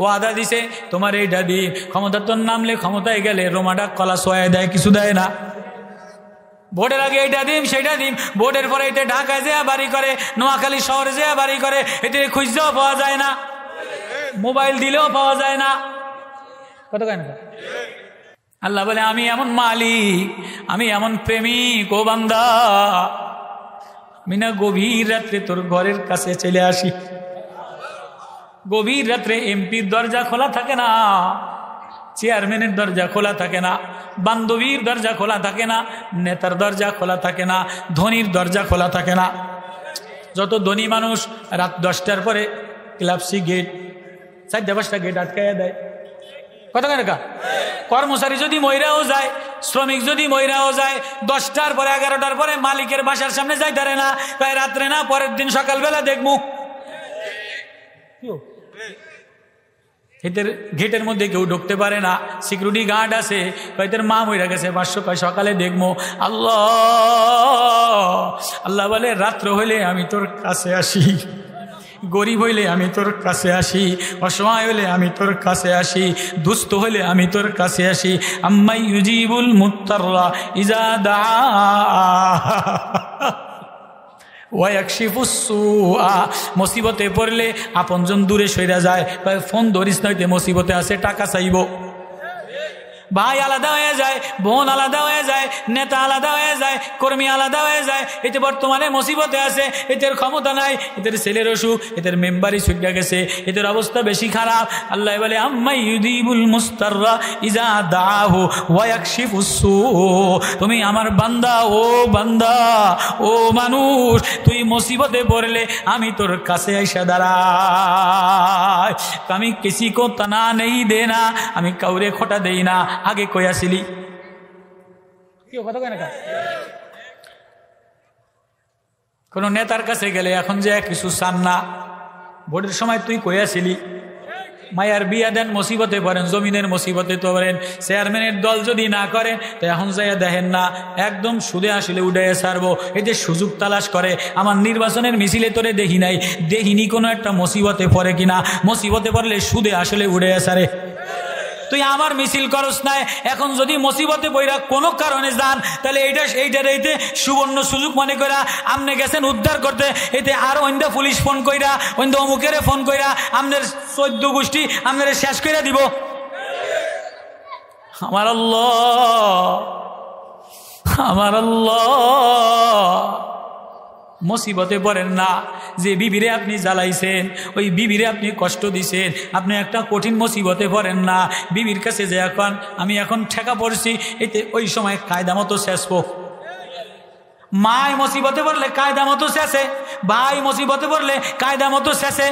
ওয়াদা দিছে তোমার এইটা দি, ক্ষমতা তোর নামলে ক্ষমতায় গেলে রোমাডা কলা সোয়া দেয়, কিছু দেয় না। ভোটের আগে এইটা দিম সেইটা দিম, ভোটের পরে এটা ঢাকায় যেয়া বাড়ি করে, নোয়াখালী শহরে যেয়া বাড়ি করে, এতে খুঁজতেও পাওয়া যায় না, মোবাইল দিলেও পাওয়া যায় না। কথা কয় না কা? আল্লাহ বলে আমি এমন মালিক, আমি এমন প্রেমিক। ও বান্দা, আমি না গভীর রাত্রে তোর ঘরের কাছে চলে আসি। গভীর রাত্রে এমপির দরজা খোলা থাকে না, চেয়ারম্যানের দরজা খোলা থাকে না, বান্ধবীর দরজা খোলা থাকে না, নেতার দরজা খোলা থাকে না, ধনীর দরজা খোলা থাকে না। যত ধনী মানুষ রাত 10টার পরে ক্লাবসি গেট, 4-5টা গেট আটকাইয়া দেয়। কথা কেন কা? কর্মচারী যদি মহিলাও যায়, শ্রমিক যদি মহিলাও যায়, 10টার পরে 11টার পরে মালিকের বাসার সামনে যাইতারে না, তাই রাত্রে না, পরের দিন সকালবেলা দেখবো। এদের গেটের মধ্যে কেউ ঢুকতে পারে না, সিকিউরিটি গার্ড আছে, কয়েকদের মা মহিলা গেছে 500, কয় সকালে দেখবো। আল্লাহ আল্লাহ বলে রাত্র হইলে আমি তোর কাছে আসি, গরিব হইলে আমি তোর কাছে আসি, অসহায় হইলে আমি তোর কাছে আসি, দুস্থ হইলে আমি তোর কাছে আসি। আম্মাই ইউজিবুল মুত্তাররা ইজা দা ওয়ায়াকশিফুস সুআ, মুসিবতে পড়লে আপনজন দূরে সইরা যায়, ফোন ধরিস নইতে মুসিবতে আছে, টাকা চাইব। ভাই আলাদা হয়ে যায়, বোন আলাদা হয়ে যায়, নেতা আলাদা হয়ে যায়, কর্মী আলাদা হয়ে যায়। এতে বর্তমানে মুসিবতে আছে, এদের ক্ষমতা নাই, এদের ছেলের অসুখ, এদের মেম্বারই ছুটে গেছে, এদের অবস্থা বেশি খারাপ। আল্লাহ বলে আম্মাই ইউজিবুল মুস্তাররা ইজা দাহু ওয়া ইয়াকশিফুস সু। তুমি আমার বান্দা, ও বান্দা, ও মানুষ, তুই মুসিবতে পড়লে আমি তোর কাছে আইসা দাঁড়াই। আমি কিসি কো তানা নেই দেনা, আমি কাউরে খোটা দেই না। আগে কইয়াছিলি কেউ কথা কয় না? কোন নেতার কাছে গেলে এখন যে কিছু চান না, ভোটের সময় তুই কইয়াছিলি মায়ার বিয়া দেন, মুসিবতে পড়েন, জমিনের মুসিবতে তো পড়েন। চেয়ারম্যানের দল যদি না করে তো এখন যাইয়া দেখেন না একদম সুদে আসলে উঠাইয়া ছাড়বো, এতে সুযোগ তালাশ করে। আমার নির্বাচনের মিছিলে তোরে দেখি নাই, দেখিনি কোনো একটা মুসিবতে পড়ে কিনা। মুসিবতে পড়লে সুদে আসলে উঠাইয়া ছাড়ে। তুই আমার মিছিল করস নাই, এখন যদি মুসিবতে পইরা কোনো কারণে যান তাহলে এইটার সুবর্ণ সুযোগ মনে করা আপনি গেছেন উদ্ধার করতে, এতে আর অন্য পুলিশ ফোন কইরা অন্য অমুকের ফোন কইরা আপনার 14 গোষ্ঠী আপনার শেষ কইরা দিব। আমার আল্লাহ মুসিবতে পড়েন না। যে বিবিরে আপনি জ্বালাইছেন, ওই বিবিরে আপনি কষ্ট দিছেন, আপনি একটা কঠিন মুসিবতে পড়েন না। বিবির কাছে যে আমি এখন ঠেকা পড়ছি, এতে ওই সময় কায়দা মতো শেষবো। মায় মুসিবতে পড়লে কায়দা মতো শেষে, ভাই মুসিবতে পড়লে কায়দা মতো শেষে।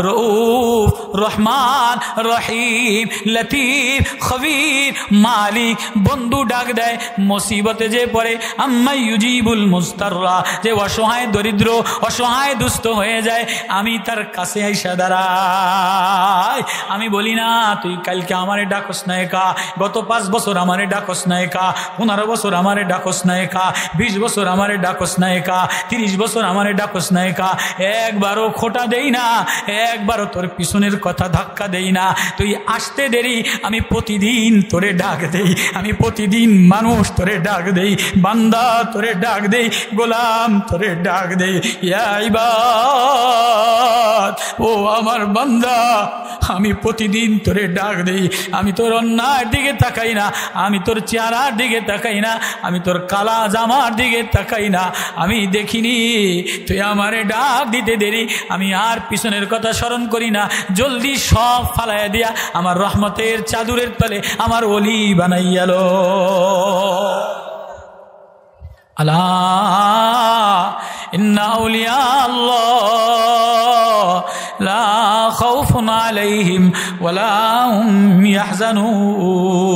রউফ, রহমান, রহিম, লতিফ, খবীর, মালিক, বন্ধু ডাক দেয় মুসিবতে যে পড়ে। আম্মা ইউজিবুল মুস্তাররা, যে অসহায় দরিদ্র অসহায় দুস্থ হয়ে যায়, আমি তার কাছে আইসা দাঁড়াই। আমি বলি না তুই কালকে আমারে ডাকস না একা, গত 5 বছর আমারে ডাকস না একা, 15 বছর আমারে ডাকস না একা, 20 বছর আমারে ডাকস না একা, 30 বছর আমারে ডাকস না একা। একবারও খোটা দেই না, একবারও তোর পিছনের কথা ধাক্কা দেই না। তুই আসতে দেরি, আমি প্রতিদিন তোরে ডাক দেই, আমি প্রতিদিন মানুষ তোরে ডাক দেই, বান্দা তোরে ডাক দেই, গোলাম তোরে ডাক দেই। ইয়া ইবাদ, ও আমার বান্দা, আমি প্রতিদিন তোরে ডাক দেই। আমি তোর অন্যায়ের দিকে তাকাই না, আমি তোর চেহারার দিকে তাকাই না, আমি তোর কালা জামার দিকে তাকাই না। আমি দেখিনি তুই আমারে ডাক দিতে দেরি, আমি আর পিছনের কথা স্মরণ করি না। জলদি সব ফালাইয়া দিয়া আমার রহমতের চাদরের তলে আমার ওলি বানাইয়ালো। আলা ইন্না আউলিয়া আল্লাহ লা খাউফুন আলাইহিম ওয়ালা হুম ইয়াহজানুন।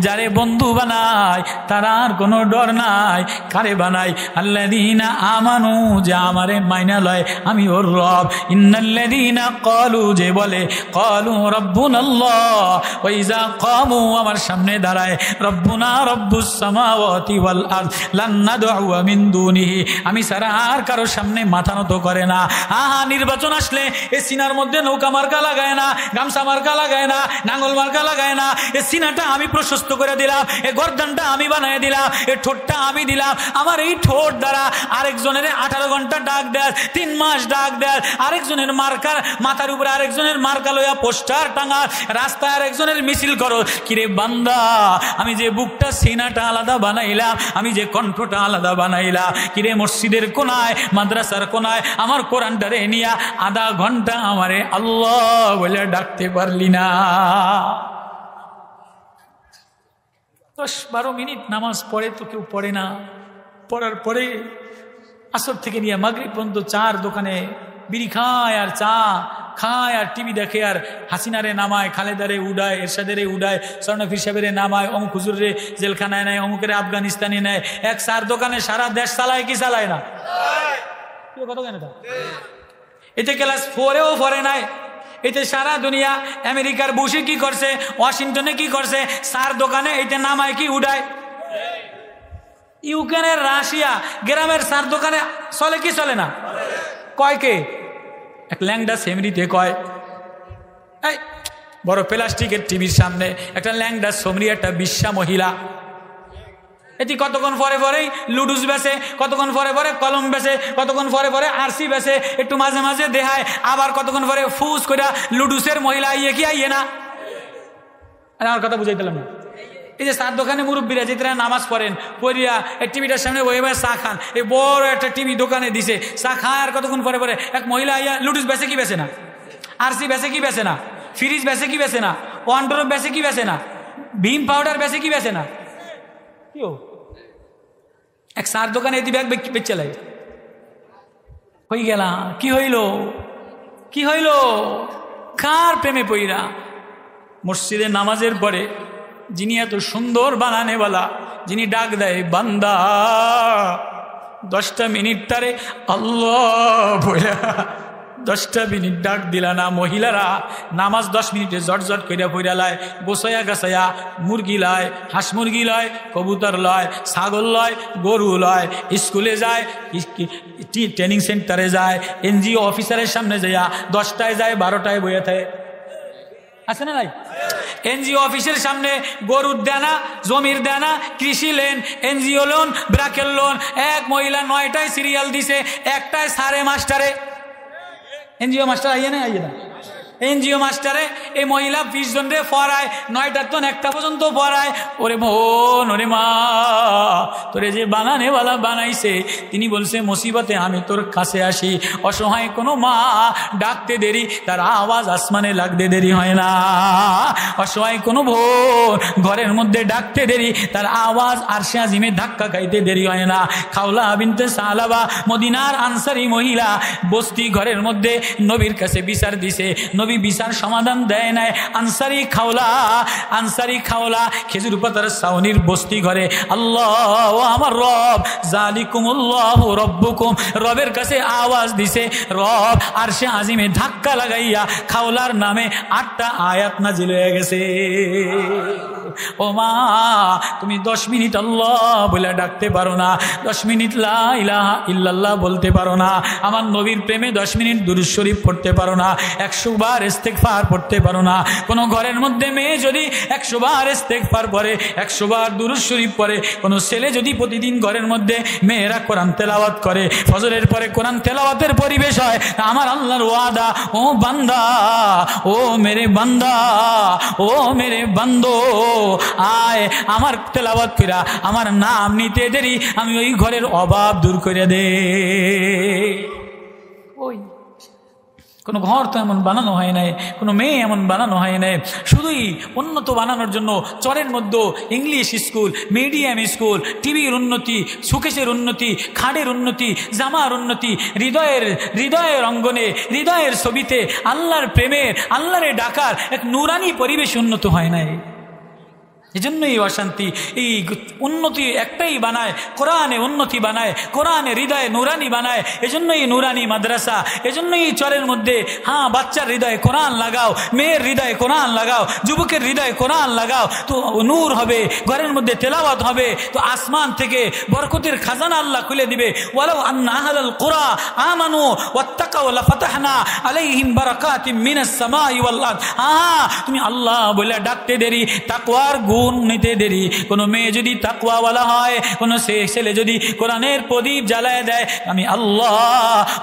যারে বন্ধু বানায় তার আর কোনো ডর নাই। কারে বানাই? আল্লাযীনা আমানু, যে আমারে মাইনা লয় আমি ওর রব। ইন্নাল্লাযীনা ক্বালু, যে বলে ক্বালু রাব্বুনাল্লাহ, ওয়া ইযা ক্বামু, আমার সামনে দাঁড়ায়, রব্বুনা রব্বুস সামাওয়াতি ওয়াল আরদ লান নাদউ মিন দুনিহি, আমি সারা আর কারো সামনে মাথা নত করে না। নির্বাচন আসলে এ সিনার মধ্যে নৌকা মার্কা লাগায় না, গামছা মার্কা লাগায় না, নাঙ্গল মার্কা লাগায় না। এ সিনাটা আমি প্রশস্ত করে দিলাম, এ গর্দানটা আমি বানায় দিলাম, এ ঠোঁটটা আমি দিলাম। আমার এই ঠোঁট দ্বারা আরেকজনের 18 ঘন্টা ডাক দেয়, 3 মাস ডাক দেয়, আরেকজনের মার্কার মাথার উপরে আরেকজনের মার্কা লইয়া পোস্টার টাঙা, রাস্তায় আরেকজনের মিছিল করো। কিরে বান্দা, আমি যে বুকটা সিনাটা আলাদা বানাইলাম, আমি যে কণ্ঠটা আলাদা বানাইলাম, কিরে মসজিদের কোনায় মাদ্রাসার কোনায় আমার কোরআনটারে নিয়া আধা ঘন্টা আমারে আল্লাহ বলে ডাকতে পারলি না। 10-12 মিনিট নামাজ পড়ে তো কেউ পড়ে না। পড়ার পরে আসর থেকে নিয়ে মাগরিব পর্যন্ত চার দোকানে বিড়ি খায় আর চা খায় আর টিভি দেখে, আর হাসিনারে নামায়, খালেদারে উড়ায়, এরশাদেরে উড়ায়, স্বর্ণফির সাহেবের নামায়, অমুক হুজুরে জেলখানায় নেয়, অমুকের আফগানিস্তানে নেয়। এক চার দোকানে সারা দেশ চালায় কি চালায় না? কত কেন এতে ক্লাস 4-এও পড়ে নাই। এতে সারা দুনিয়া আমেরিকার বুশে কি করছে, ওয়াশিংটনে কি করছে, চার দোকানে এতে নামায় কি উড়ায়। ইউক্রেনের রাশিয়া গ্রামের চার দোকানে চলে কি চলে না? কয় কে? এক ল্যাংডা সেমরিতে কয়, এই বড় প্লাস্টিকের টিভির সামনে একটা ল্যাংডা সমরি, একটা বিশ্বা মহিলা, এটি কতক্ষণ পরে পরেই লুডুস বেছে, কতক্ষণ পরে পরে কলম বেছে, কতক্ষণ পরে পরে আরসি বেছে, একটু মাঝে মাঝে দেখায়, আবার কতক্ষণ পরে ফুস করে লুডুসের মহিলা আইয়ে কি আইয়ে না। আমার কথা বুঝাই দিলাম না? এই যে চার দোকানে মুরব্বীরা যে তারা নামাজ পড়েন, পড়িয়া এই টিভিটার সামনে বই বই চা খান, এই বড় একটা টিভি দোকানে দিছে, চা খায়, আর কতক্ষণ পরে পরে এক মহিলা আইয়া লুডুস বেছে কি বেছে না, আরসি বেছে কি বেছে না, ফ্রিজ বেছে কি বেছে না, ওয়ান্ড্রপ বেছে কি বেছে না, ভীম পাউডার বেছে কি বেছে না। এক সার দোকানে এদি ব্যাগ বেচে লাই হয়ে গেলা। কি হইল? কি হইল? কার প্রেমে পইরা? মসজিদে নামাজের পরে যিনি এত সুন্দর বানানেওয়ালা, যিনি ডাক দেয় বান্দা, 10টা মিনিট তারে আল্লাহ বইলা 10টা মিনিট ডাক দিলা না। মহিলারা নামাজ 10 মিনিটে জটজট কইরা পইরা লায়, গোছায়া গাছায়া মুরগি লয়, হাঁস মুরগি লয়, কবুতর লয়, ছাগল লয়, গরু লয়, স্কুলে যায়, ট্রেনিং সেন্টারে যায়, এনজিও অফিসারের সামনে যাইয়া 10টায় যায় 12টায় বইয়া থাকে, আছে না নাই? এনজিও অফিসের সামনে গরুর দেনা, জমির দেনা, কৃষি লেন, এনজিও লোন, ব্রাকের লোন। এক মহিলা 9টায় সিরিয়াল দিছে, 1টায় সারে মাস্টারে, এনজিও মাস্টার আইয়ে না, আইয়ে না, এনজিও মাস্টারে এই মহিলা 20 জন রে পড়ায়, 9টার তো 1টা পর্যন্ত পড়ায়। ওরে বোন, ওরে মা, তোরে যে বানানেওয়ালা বানাইছে তিনি বলছে মুসিবতে আমি তোর কাছে আসি। অসহায় কোনো মা ডাকতে দেরি, তার আওয়াজ আসমানে লাগতে দেরি হয় না। অসহায় কোনো বোন ঘরের মধ্যে ডাকতে দেরি, তার আওয়াজ আরশে আজিমে ধাক্কা খাইতে দেরি হয় না। খাওলা বিনতে সালাবা মদিনার আনসারি মহিলা, বস্তি ঘরের মধ্যে নবীর কাছে বিচার দিছে, নবী বিচার সমাধান দেয় নাই। আনসারি খাওলা খেজুর পাতার ছাউনির বস্তি ঘরে, আল্লাহ আমার রব, জালিকুমুল্লাহু রব্বুকুম, রবের কাছে আওয়াজ দিছে। রব আরশে আজিমে ধাক্কা লাগাইয়া খাওলার নামে 8টা আয়াত নাজিল হয়ে গেছে। ও মা, তুমি 10 মিনিট আল্লাহ বলে ডাকতে পারো না, 10 মিনিট লা ইলাহা ইল্লাল্লাহ বলতে পারো না, আমার নবীর প্রেমে 10 মিনিট দুরূদ শরীফ পড়তে পারো না, 100 বার ইস্তেগফার পড়তে পারো না। কোন ঘরের মধ্যে মেয়ে যদি 100 বার ইস্তেগফার পড়ে, 100 বার দুরূদ শরীফ পড়ে, কোন ছেলে যদি প্রতিদিন ঘরের মধ্যে মেয়েরা কোরআন তেলাওয়াত করে, ফজরের পরে কোরআন তেলাওয়াতের পরিবেশ হয়, আমার আল্লাহর ওয়াদা, ও বান্দা, ও মেরে বান্দা, ও মেরে বান্দো, আয় আমার তেলাওয়াত কইরা আমার নাম নিতে দেরি, আমি ওই ঘরের অভাব দূর করে দে। ওই কোনো ঘর তো এমন বানানো হয় নাই, কোনো মেয়ে এমন বানানো হয় নাই, শুধুই উন্নত বানানোর জন্য চরের মধ্যে ইংলিশ স্কুল, মিডিয়াম স্কুল, টিভির উন্নতি, সুকেশের উন্নতি, খাড়ের উন্নতি, জামার উন্নতি, হৃদয়ের অঙ্গনে, হৃদয়ের ছবিতে আল্লাহর প্রেমের, আল্লাহরে ডাকার এক নুরানি পরিবেশ উন্নত হয় নাই। এজন্যই অশান্তি। এই উন্নতি একটাই বানায়, কোরআনে উন্নতি বানায়, কোরআনে হৃদয়ে নুরানি বানায়। এজন্যই নুরানি মাদ্রাসা, এজন্যই চরের মধ্যে বাচ্চার হৃদয়ে কোরআন লাগাও, মেয়ের হৃদয়ে কোরআন লাগাও, যুবকের হৃদয়ে কোরআন লাগাও, তো নূর হবে, ঘরের মধ্যে তেলাওয়াত হবে, তো আসমান থেকে বরকতের খাজানা আল্লাহ খুলে দিবে। ওয়ালাউ আন্না আহলাল কুরা আমানু ওয়াত্তাকাউ লাফাতাহনা আলাইহিম বারাকাতিম মিনাস সামাই ওয়াল আরদ। তুমি আল্লাহ বলে ডাকতে দেরি, তাকওয়ার গুণ নিতে দেরি। কোন মেয়ে যদি তাকওয়াওয়ালা হয়, কোন ছেলে যদি কোরআনের প্রদীপ জ্বালায় দেয়, আমি আল্লাহ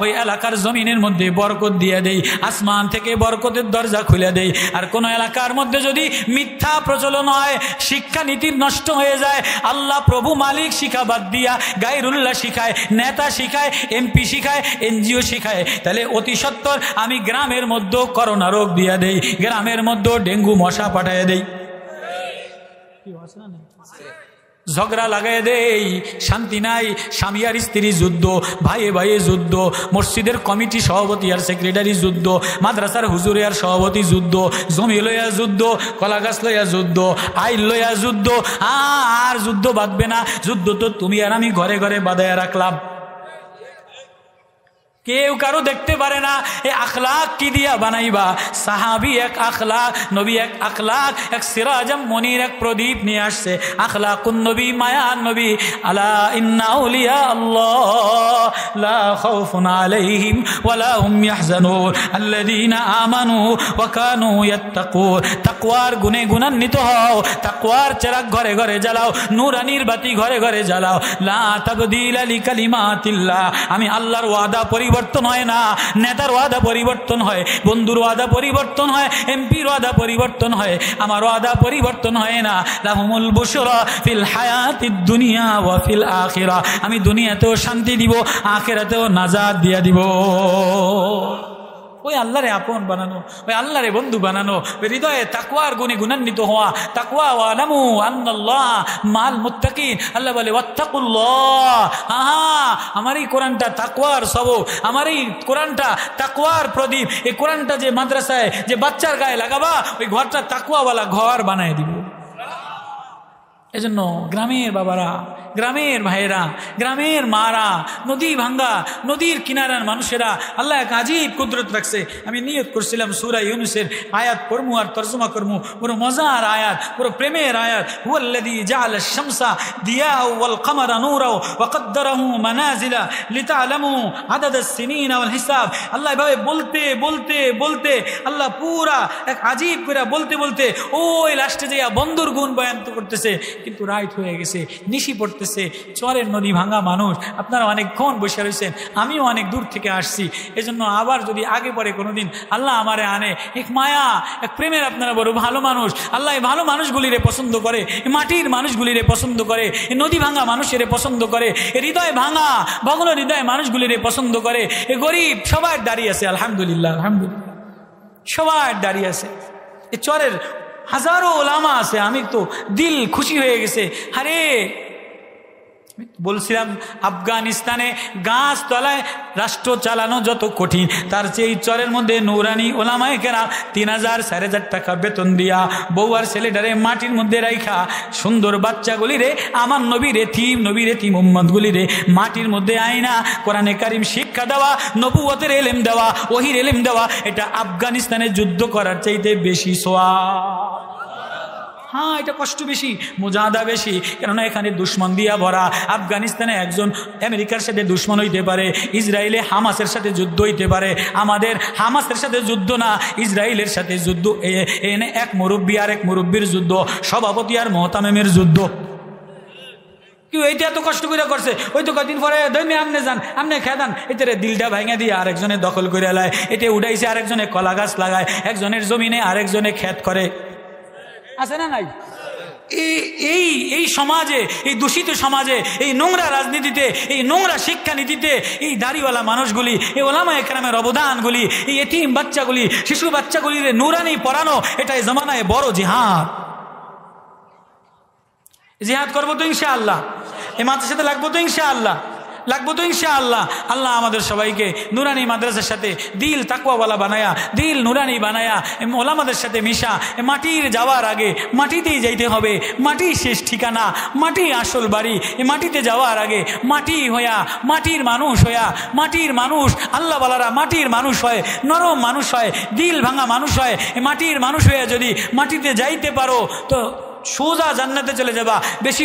ওই এলাকার জমিনের মধ্যে বরকত দিয়ে দেই, আসমান থেকে বরকতের দরজা খুলে দেই। আর কোন এলাকার মধ্যে যদি মিথ্যা প্রচলন হয়, শিক্ষা নীতি নষ্ট হয়ে যায়, আল্লাহ প্রভু মালিক শিখা বাদ দিয়া গায়রুল্লাহ শিখায়, নেতা শিখায়, এমপি শিখায়, এনজিও শিখায়, তাহলে অতি সত্বর আমি গ্রামের মধ্যে করোনা রোগ দিয়া দেই, গ্রামের মধ্যে ডেঙ্গু মশা পাঠাইয়া দেই, ঝগড়া লাগাই দেই, শান্তি নাই, স্বামী আর স্ত্রী যুদ্ধ, ভাইয়ে ভাইয়ে যুদ্ধ, মসজিদের কমিটি সভাপতি আর সেক্রেটারি যুদ্ধ, মাদ্রাসার হুজুরে আর সভাপতি যুদ্ধ, জমি লইয়া যুদ্ধ, কলা গাছ লইয়া যুদ্ধ, আইল লইয়া যুদ্ধ। আর যুদ্ধ বাঁধবে না, যুদ্ধ তো তুমি আর আমি ঘরে ঘরে বাঁধাইয়া রাখলাম, কেউ কারো দেখতে পারে না। এ আখলাক কি দিয়া বানাইবা? সাহাবি এক আখলাক, নবী এক আখলাক, এক সিরাজাম মনির এক প্রদীপ নিয়ে আসছে। আখলাকুন নবী, মায়ার নবী। আলা ইন্না আউলিয়া আল্লাহ লা খাউফুন আলাইহিম ওয়ালা হুম ইয়াহজানুন আল্লাযীনা আমানু ওয়া কানু ইয়াত্তাকুন। তাকওয়ার গুণে গুণান্বিত হও, তাকওয়ার চেরাগ ঘরে ঘরে জ্বালাও, নূরানির বাতি ঘরে ঘরে জ্বালাও। লা তাবদীলা লিকালিমাতিল্লাহ। আমি আল্লাহর ওয়াদা পরিবর্তন হয় না, নেতার ওয়াদা পরিবর্তন হয়, বন্ধুর ওয়াদা পরিবর্তন হয়, এমপির ওয়াদা পরিবর্তন হয়, আমার ওয়াদা পরিবর্তন হয় না। লাহুমুল বুশরা ফিল হায়াতিদ দুনিয়া ওয়া ফিল আখিরা। আমি দুনিয়াতেও শান্তি দিব, আখিরাতেও নাজাত দিয়া দিব। ওই আল্লাহরে আপন বানানো, ওই আল্লাহরে বন্ধু বানানো, হৃদয়ে তাকওয়ার গুণে গুণান্বিত হওয়া। তাকওয়া ওয়ালামু আন্নাল্লাহ মাল মুত্তাকিন। আল্লাহ বলে ওয়াত্তাকুল্লাহ। আমার এই কোরআনটা তাকওয়ার সবক, আমার এই কোরআনটা তাকওয়ার প্রদীপ। এই কোরআনটা যে মাদ্রাসায় যে বাচ্চার গায়ে লাগাবা, ওই ঘরটা তাকওয়াওয়ালা ঘর বানায় দিব। এজন্য গ্রামের বাবারা গ্রামের ভাইয়েরা, গ্রামের মারা, নদী ভাঙ্গা, নদীর কিনারার মানুষেরা আল্লাহ এক আজীব কুদরত রাখছে। আমি নিয়ত করছিলাম সূরা ইউনূসের আয়াত পড়মু আর তরজমা করমু, বড় মজার আয়াত, বড় প্রেমের আয়াত। হুয়াল্লাযী জাআলা আশ-শামসা দিয়াআ ওয়াল কামারা নূরা ওয়া কদ্দারাহু মানাজিলা লিতা'লামু আদাদাস সিনিনা ওয়াল হিসাব। আল্লাহ এভাবে বলতে বলতে বলতে আল্লাহ পুরা এক আজীব করে বলতে বলতে ওই লাস্টে যাইয়া বন্ধুর গুণ বয়ান করতেছে। কিন্তু রাইট হয়ে গেছে, নিশি পড়তেছে, চরের নদী ভাঙা মানুষ, আপনারা অনেকক্ষণ বসে রয়েছেন, আমিও অনেক দূর থেকে আসছি। এজন্য আবার যদি আগে পরে কোনোদিন আল্লাহ আমারে আনে, এক মায়া, এক প্রেমের আপনারা বড় ভালো মানুষ। আল্লাহ এই ভালো মানুষগুলিরে পছন্দ করে, মাটির মানুষগুলিরে পছন্দ করে, নদী ভাঙা মানুষের পছন্দ করে, হৃদয় ভাঙা ভগ্ন হৃদয় মানুষগুলিরে পছন্দ করে। এ গরিব সবার দাঁড়িয়ে আছে, আলহামদুলিল্লাহ, আলহামদুলিল্লাহ, সবার দাঁড়িয়ে আছে। এ চরের হাজারো ওলামা আছে, আমি তো দিল খুশি হয়ে গেছে। আরে বলছিলাম আফগানিস্তানে গাছ তলায় রাষ্ট্র চালানো যত কঠিন, তার চেয়ে এই চরের মধ্যে নৌরানি ওলামায়ে কেরাম 3000 4000 টাকা বেতন দিয়া বউ আর ছেলেটারে মাটির মধ্যে রাইখা সুন্দর বাচ্চাগুলিরে আমার নবীর এতিম উম্মতগুলিরে মাটির মধ্যে আইনা কোরআনে কারিম শিক্ষা দেওয়া, নবুয়তের এলেম দেওয়া, ওহির এলেম দেওয়া, এটা আফগানিস্তানে যুদ্ধ করার চাইতে বেশি সওয়াব। হ্যাঁ, এটা কষ্ট বেশি, মুজাহাদা বেশি, কেননা এখানে দুশ্মন দিয়া ভরা। আফগানিস্তানে একজন আমেরিকার সাথে দুশ্মন হইতে পারে, ইসরায়েলে হামাসের সাথে যুদ্ধ হইতে পারে। আমাদের হামাসের সাথে যুদ্ধ না, ইসরায়েলের সাথে যুদ্ধ। এনে এক মুরব্বী আর এক মুরব্বীর যুদ্ধ, সভাপতি আর মহতামেমের যুদ্ধ। কেউ এইটা এত কষ্ট করে করছে, ওই তো কদিন পরে দৈমে আমনে যান, আমনে খেদান, এটারে দিলটা ভাঙা দিয়ে আরেকজনে দখল করে লায়, এটা উঠাইছে আরেকজনে কলা গাছ লাগায়, একজনের জমিনে আরেকজনে ক্ষেত করে, আছে না নাই? এই সমাজে, এই দূষিত সমাজে, এই নোংরা রাজনীতিতে, এই নোংরা শিক্ষানীতিতে এই দাড়িওয়ালা মানুষগুলি, এই ওলামায়ে কেরামের অবদানগুলি, এই এতিম বাচ্চাগুলি, শিশু বাচ্চাগুলির নুরানি পড়ানো, এটা এই জমানায় বড় জিহাদ। জিহাদ করবো তো ইনশাআল্লাহ, এই মাদ্রাসাতে লাগবো তো ইনশাআল্লাহ, আল্লাহ আমাদের সবাইকে নুরানি মাদ্রাসার সাথে দিল তাকওয়াওয়ালা বানায়া, দিল নুরানি বানায়া ওলামাদের সাথে মিশা। মাটির যাওয়ার আগে মাটিতেই যাইতে হবে, মাটি শেষ ঠিকানা, মাটি আসল বাড়ি। মাটিতে যাওয়ার আগে মাটি হইয়া, মাটির মানুষ হইয়া, মাটির মানুষ আল্লাহওয়ালারা মাটির মানুষ হয়, নরম মানুষ হয়, দিল ভাঙা মানুষ হয়। মাটির মানুষ হইয়া যদি মাটিতে যাইতে পারো তো সোজা জান্নাতে চলে যাবা। বেশি